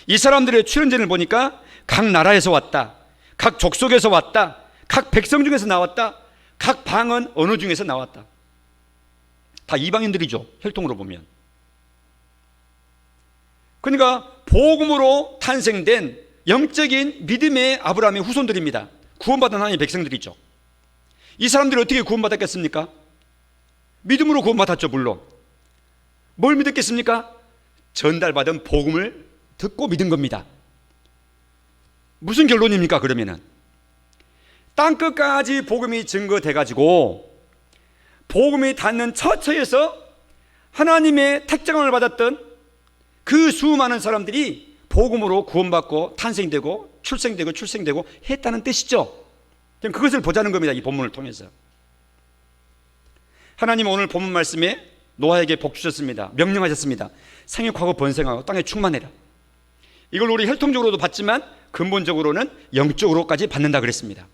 이 사람들의 출현전을 보니까 각 나라에서 왔다, 각 족속에서 왔다, 각 백성 중에서 나왔다, 각 방언 언어 중에서 나왔다. 다 이방인들이죠, 혈통으로 보면. 그러니까 복음으로 탄생된 영적인 믿음의 아브라함의 후손들입니다. 구원받은 하나님의 백성들이죠. 이 사람들이 어떻게 구원받았겠습니까? 믿음으로 구원받았죠. 물론 뭘 믿었겠습니까? 전달받은 복음을 듣고 믿은 겁니다. 무슨 결론입니까? 그러면은 땅끝까지 복음이 증거돼 가지고 복음이 닿는 처처에서 하나님의 택정을 받았던 그 수많은 사람들이 복음으로 구원받고 탄생되고 출생되고 했다는 뜻이죠. 그것을 보자는 겁니다. 이 본문을 통해서. 하나님은 오늘 본문 말씀에 노아에게 복 주셨습니다. 명령하셨습니다. 생육하고 번성하고 땅에 충만해라. 이걸 우리 혈통적으로도 받지만 근본적으로는 영적으로까지 받는다 그랬습니다.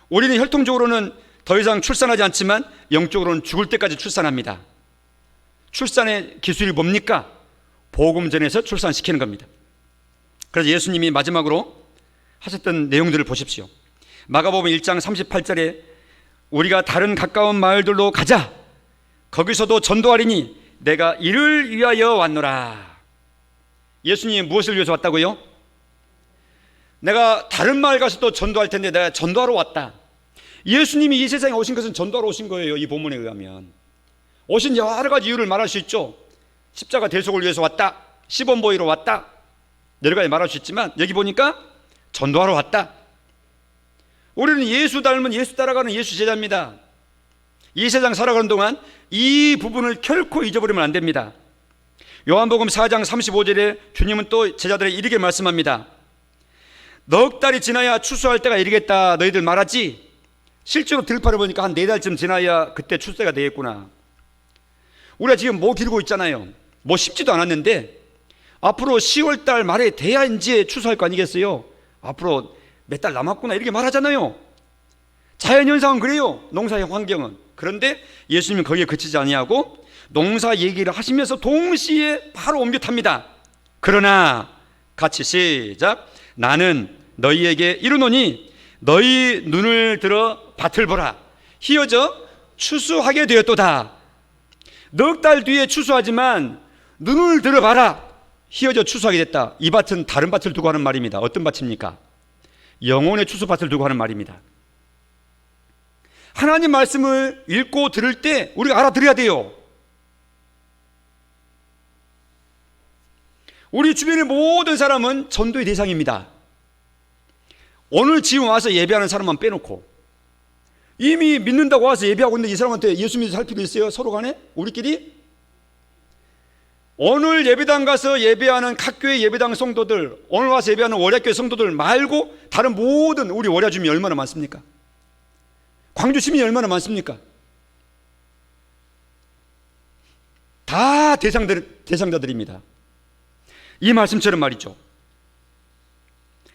우리는 혈통적으로는 더 이상 출산하지 않지만 영적으로는 죽을 때까지 출산합니다. 출산의 기술이 뭡니까? 복음 전에서 출산시키는 겁니다. 그래서 예수님이 마지막으로 하셨던 내용들을 보십시오. 마가복음 1장 38절에 우리가 다른 가까운 마을들로 가자. 거기서도 전도하리니 내가 이를 위하여 왔노라. 예수님이 무엇을 위해서 왔다고요? 내가 다른 마을 가서 또 전도할 텐데 내가 전도하러 왔다. 예수님이 이 세상에 오신 것은 전도하러 오신 거예요. 이 본문에 의하면. 오신 여러 가지 이유를 말할 수 있죠. 십자가 대속을 위해서 왔다, 시범 보이러 왔다, 여러 가지 말할 수 있지만 여기 보니까 전도하러 왔다. 우리는 예수 닮은, 예수 따라가는 예수 제자입니다. 이 세상 살아가는 동안 이 부분을 결코 잊어버리면 안 됩니다. 요한복음 4장 35절에 주님은 또 제자들에게 이렇게 말씀합니다. 넉 달이 지나야 추수할 때가 이르겠다 너희들 말하지. 실제로 들판을 보니까 한 4달쯤 지나야 그때 출세가 되겠구나. 우리가 지금 뭐 기르고 있잖아요. 뭐 심지도 않았는데 앞으로 10월달 말에 돼야 이제 추수할 거 아니겠어요. 앞으로 몇 달 남았구나 이렇게 말하잖아요. 자연현상은 그래요. 농사의 환경은. 그런데 예수님은 거기에 그치지 아니하고 농사 얘기를 하시면서 동시에 바로 옮겨 탑니다. 그러나 같이 시작. 나는 너희에게 이르노니 너희 눈을 들어 밭을 보라. 희어져 추수하게 되었도다. 넉 달 뒤에 추수하지만 눈을 들어봐라. 희어져 추수하게 됐다. 이 밭은 다른 밭을 두고 하는 말입니다. 어떤 밭입니까? 영혼의 추수밭을 두고 하는 말입니다. 하나님 말씀을 읽고 들을 때 우리가 알아들어야 돼요. 우리 주변의 모든 사람은 전도의 대상입니다. 오늘 지금 와서 예배하는 사람만 빼놓고 이미 믿는다고 와서 예배하고 있는데 이 사람한테 예수 믿어 살 필요 있어요? 서로 간에? 우리끼리? 오늘 예배당 가서 예배하는 각교회 예배당 성도들, 오늘 와서 예배하는 월야교회 성도들 말고 다른 모든 우리 월야 주민이 얼마나 많습니까? 광주 시민이 얼마나 많습니까? 다 대상자들입니다. 이 말씀처럼 말이죠.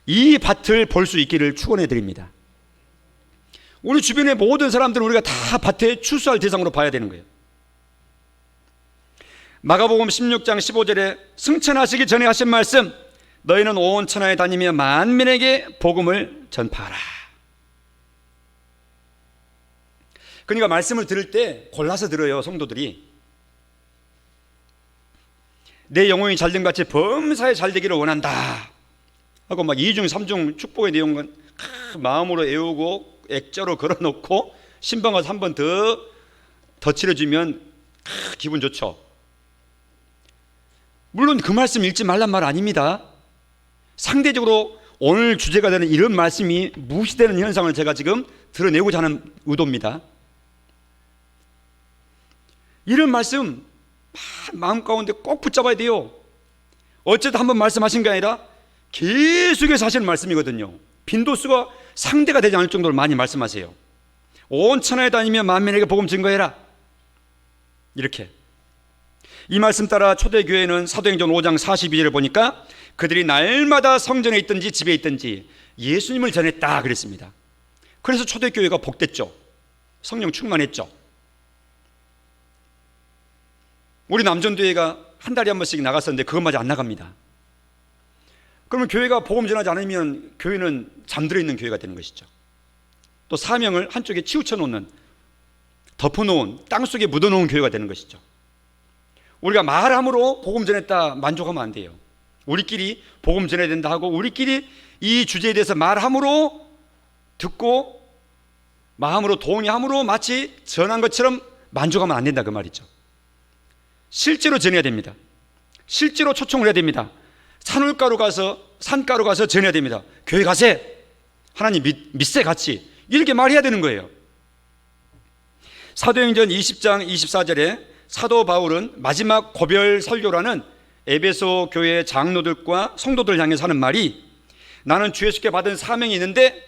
이 밭을 볼 수 있기를 축원해 드립니다. 우리 주변의 모든 사람들은 우리가 다 밭에 추수할 대상으로 봐야 되는 거예요. 마가복음 16장 15절에 승천하시기 전에 하신 말씀, 너희는 온 천하에 다니며 만민에게 복음을 전파하라. 그러니까 말씀을 들을 때 골라서 들어요. 성도들이 내 영혼이 잘된 같이 범사에 잘되기를 원한다 하고 막 2중 3중 축복의 내용은 마음으로 애우고 액자로 걸어놓고 신방 가서 한 번 더 치러주면 기분 좋죠. 물론 그 말씀 읽지 말란 말 아닙니다. 상대적으로 오늘 주제가 되는 이런 말씀이 무시되는 현상을 제가 지금 드러내고자 하는 의도입니다. 이런 말씀 마음 가운데 꼭 붙잡아야 돼요. 어쨌든 한번 말씀하신 게 아니라 계속해서 하시는 말씀이거든요. 빈도수가 상대가 되지 않을 정도로 많이 말씀하세요. 온 천하에 다니며 만민에게 복음 증거해라. 이렇게 이 말씀 따라 초대교회는 사도행전 5장 42절을 보니까 그들이 날마다 성전에 있든지 집에 있든지 예수님을 전했다 그랬습니다. 그래서 초대교회가 복됐죠. 성령 충만했죠. 우리 남전도회가 한 달에 한 번씩 나갔었는데 그것마저 안 나갑니다. 그러면 교회가 복음 전하지 않으면 교회는 잠들어 있는 교회가 되는 것이죠. 또 사명을 한쪽에 치우쳐 놓는, 덮어놓은, 땅속에 묻어놓은 교회가 되는 것이죠. 우리가 말함으로 복음 전했다 만족하면 안 돼요. 우리끼리 복음 전해야 된다 하고 우리끼리 이 주제에 대해서 말함으로 듣고 마음으로 동의함으로 마치 전한 것처럼 만족하면 안 된다 그 말이죠. 실제로 전해야 됩니다. 실제로 초청을 해야 됩니다. 산울가로 가서 산가로 가서 전해야 됩니다. 교회 가세, 하나님 믿세 같이 이렇게 말해야 되는 거예요. 사도행전 20장 24절에 사도 바울은 마지막 고별 설교라는 에베소 교회 장로들과 성도들 향해서 하는 말이, 나는 주 예수께 받은 사명이 있는데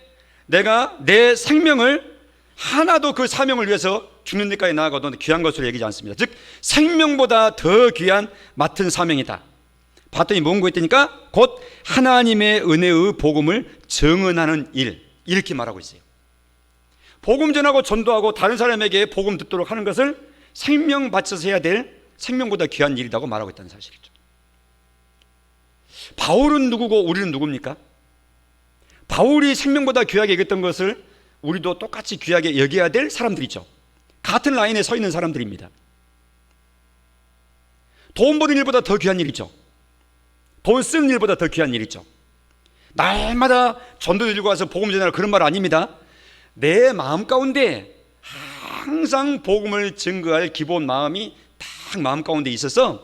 내가 내 생명을 하나도 그 사명을 위해서 죽는 데까지 나아가도 귀한 것으로 여기지 않습니다. 즉 생명보다 더 귀한 맡은 사명이다. 봤더니 뭔가 했다니까 곧 하나님의 은혜의 복음을 증언하는 일, 이렇게 말하고 있어요. 복음 전하고 전도하고 다른 사람에게 복음 듣도록 하는 것을 생명 바쳐서 해야 될 생명보다 귀한 일이라고 말하고 있다는 사실이죠. 바울은 누구고 우리는 누굽니까? 바울이 생명보다 귀하게 여겼던 것을 우리도 똑같이 귀하게 여겨야 될 사람들이죠. 같은 라인에 서 있는 사람들입니다. 돈 버는 일보다 더 귀한 일이죠. 돈 쓰는 일보다 더 귀한 일이죠. 날마다 전도 들고 와서 복음 전하라 그런 말 아닙니다. 내 마음 가운데 항상 복음을 증거할 기본 마음이 딱 마음 가운데 있어서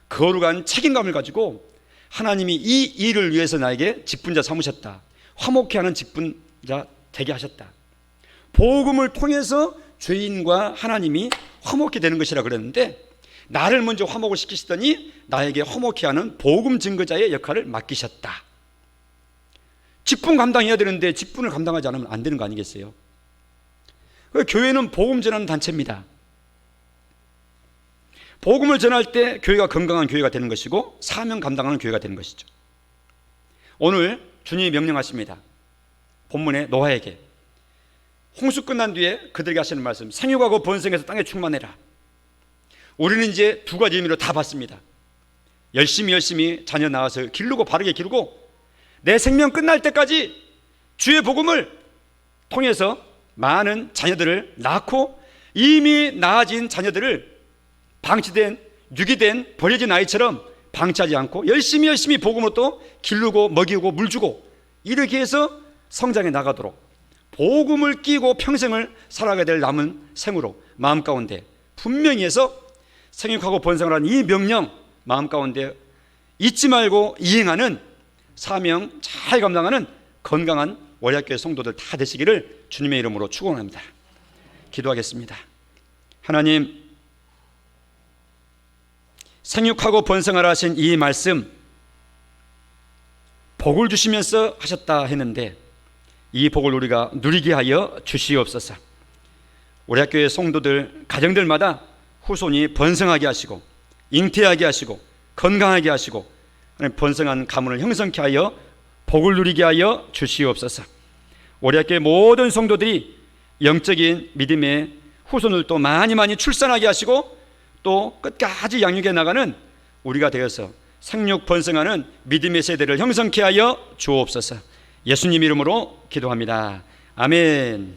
거룩한 책임감을 가지고 하나님이 이 일을 위해서 나에게 직분자 삼으셨다. 화목케 하는 직분자 되게 하셨다. 복음을 통해서 죄인과 하나님이 화목케 되는 것이라 그랬는데, 나를 먼저 화목을 시키시더니 나에게 화목케 하는 복음 증거자의 역할을 맡기셨다. 직분 감당해야 되는데 직분을 감당하지 않으면 안 되는 거 아니겠어요? 교회는 복음 전하는 단체입니다. 복음을 전할 때 교회가 건강한 교회가 되는 것이고 사명 감당하는 교회가 되는 것이죠. 오늘 주님이 명령하십니다. 본문의 노아에게 홍수 끝난 뒤에 그들에게 하시는 말씀, 생육하고 번성해서 땅에 충만해라. 우리는 이제 두 가지 의미로 다 봤습니다. 열심히 자녀 낳아서 기르고 바르게 기르고 내 생명 끝날 때까지 주의 복음을 통해서 많은 자녀들을 낳고 이미 낳아진 자녀들을 방치된 유기된 버려진 아이처럼 방치하지 않고 열심히 복음으로 또 기르고 먹이고 물 주고 이렇게 해서 성장해 나가도록 복음을 끼고 평생을 살아가야 될 남은 생으로 마음 가운데 분명히 해서 생육하고 번성을 하는 이 명령 마음 가운데 잊지 말고 이행하는 사명 잘 감당하는 건강한 월약교회 성도들 다 되시기를 주님의 이름으로 축원합니다. 기도하겠습니다. 하나님, 생육하고 번성하라 하신 이 말씀 복을 주시면서 하셨다 했는데 이 복을 우리가 누리게 하여 주시옵소서. 우리 학교의 성도들 가정들마다 후손이 번성하게 하시고 잉태하게 하시고 건강하게 하시고 번성한 가문을 형성케 하여 복을 누리게 하여 주시옵소서. 우리 학교의 모든 성도들이 영적인 믿음의 후손을 또 많이 출산하게 하시고 또 끝까지 양육해 나가는 우리가 되어서 생육 번성하는 믿음의 세대를 형성케 하여 주옵소서. 예수님 이름으로 기도합니다. 아멘.